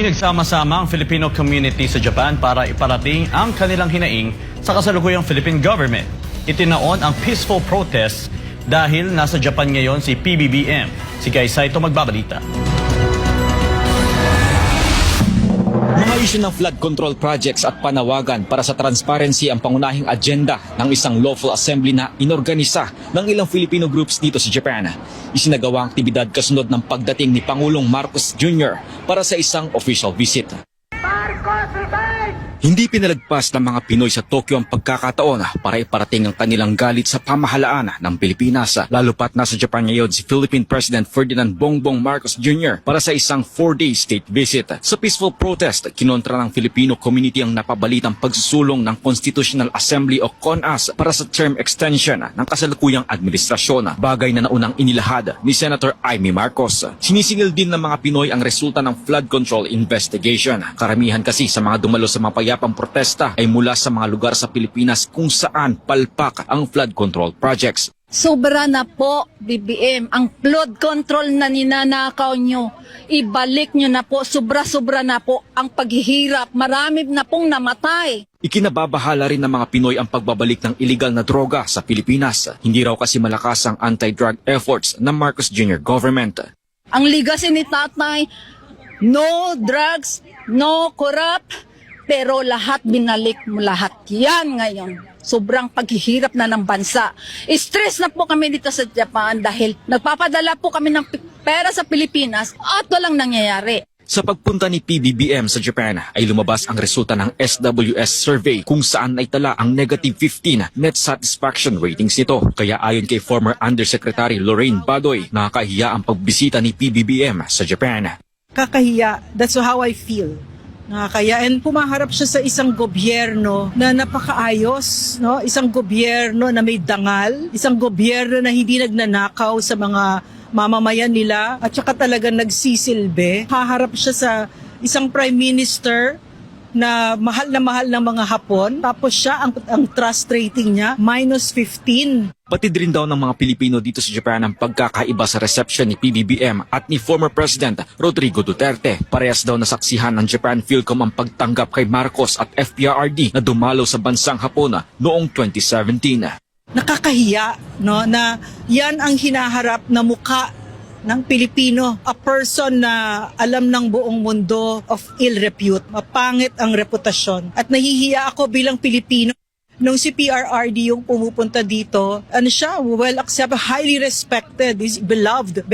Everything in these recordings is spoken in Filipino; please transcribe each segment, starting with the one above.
Nagsama-sama ang Filipino community sa Japan para iparating ang kanilang hinaing sa kasalukuyang Philippine government. Itinaon ang peaceful protest dahil nasa Japan ngayon si PBBM. Si Guy Saito magbabalita. Mga isyu ng flood control projects at panawagan para sa transparency ang pangunahing agenda ng isang lawful assembly na inorganisa ng ilang Filipino groups dito sa Japan. Isinagawa ang aktibidad kasunod ng pagdating ni Pangulong Marcos Jr. para sa isang official visit. Hindi pinalagpas ng mga Pinoy sa Tokyo ang pagkakataon para iparating ang kanilang galit sa pamahalaan ng Pilipinas, lalo pat nasa Japan ngayon si Philippine President Ferdinand Bongbong Marcos Jr. para sa isang 4-day state visit. Sa peaceful protest, kinontra ng Filipino community ang napabalitang pagsusulong ng Constitutional Assembly o CONAS para sa term extension ng kasalukuyang administrasyon, bagay na naunang inilahad ni Senator Amy Marcos. Sinisingil din ng mga Pinoy ang resulta ng flood control investigation. Karamihan kasi sa mga dumalo sa mga pang protesta ay mula sa mga lugar sa Pilipinas kung saan palpak ang flood control projects. Sobra na po, BBM. Ang flood control na ninanakaw nyo, ibalik nyo na po. Sobra-sobra na po ang paghihirap. Marami na pong namatay. Ikinababahala rin ng mga Pinoy ang pagbabalik ng illegal na droga sa Pilipinas. Hindi raw kasi malakas ang anti-drug efforts ng Marcos Jr. government. Ang legacy ni tatay, no drugs, no corrupt, pero lahat binalik mo lahat yan ngayon. Sobrang paghihirap na ng bansa. Stress na po kami dito sa Japan dahil nagpapadala po kami ng pera sa Pilipinas at walang nangyayari. Sa pagpunta ni PBBM sa Japan ay lumabas ang resulta ng SWS survey kung saan ay tala ang negative 15 net satisfaction ratings nito. Kaya ayon kay former Undersecretary Lorraine Badoy, nakakahiya ang pagbisita ni PBBM sa Japan. Kakahiya, that's how I feel. Kaya and pumaharap siya sa isang gobyerno na napakaayos, no? Isang gobyerno na may dangal, isang gobyerno na hindi nagnanakaw sa mga mamamayan nila at saka talaga nagsisilbi. Haharap siya sa isang prime minister na mahal ng mga Hapon, tapos siya ang trust rating niya -15. Batid rin daw ng mga Pilipino dito sa Japan ang pagkakaiba sa reception ni PBBM at ni former President Rodrigo Duterte. Parehas daw nasaksihan ng Japan Philcom ang pagtanggap kay Marcos at FPRRD na dumalo sa bansang Hapon noong 2017. Nakakahiya, no, na yan ang hinaharap na mukha ng Pilipino, a person na alam ng buong mundo of ill repute, mapangit ang reputasyon. At nahihiya ako bilang Pilipino. Nung si PRRD yung pumupunta dito, ano siya, well accepted, highly respected, is beloved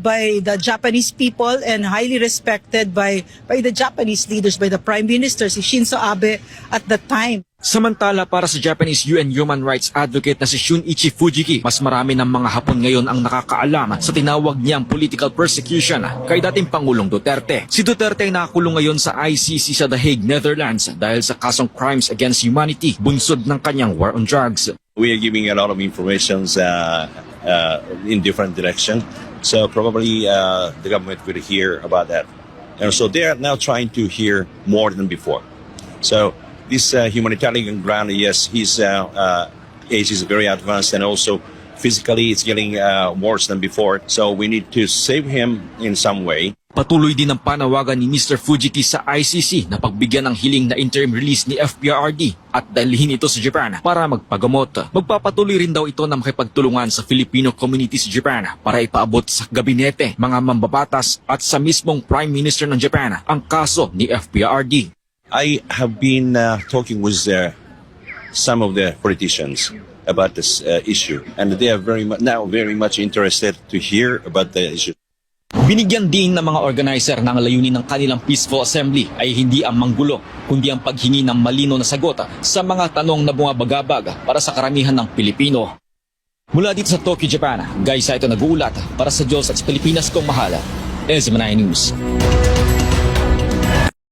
by the Japanese people and highly respected by the Japanese leaders, by the Prime Minister, si Shinzo Abe at the time. Samantala para sa Japanese UN Human Rights Advocate na si Shunichi Fujiki, mas marami ng mga Hapon ngayon ang nakakaalam sa tinawag niyang political persecution kay dating Pangulong Duterte. Si Duterte ay nakakulong ngayon sa ICC sa The Hague, Netherlands dahil sa kasong crimes against humanity bunsod ng kanyang war on drugs. We are giving a lot of information in different directions, so probably the government will hear about that. And so they are now trying to hear more than before. So this humanitarian ground, yes, his age is very advanced and also physically it's getting worse than before. So we need to save him in some way. Patuloy din ang panawagan ni Mr. Fujiki sa ICC na pagbigyan ng hiling na interim release ni FPRRD at dalhin ito sa Japan para magpagamot. Magpapatuloy rin daw ito na makipagtulungan sa Filipino community sa Japan para ipaabot sa gabinete, mga mambabatas at sa mismong Prime Minister ng Japan ang kaso ni FPRRD. I have been talking with some of the politicians about this issue, and they are very much interested to hear about the issue. Binigyan din ng mga organizer na ang layunin ng kanilang peaceful assembly ay hindi ang manggulo, kundi ang paghingi ng malinaw na sagot sa mga tanong na bumabagabag para sa karamihan ng Pilipino. Mula dito sa Tokyo, Japan, Guy Saito nag-uulat para sa Diyos at sa Pilipinas kong mahal. SMNI News.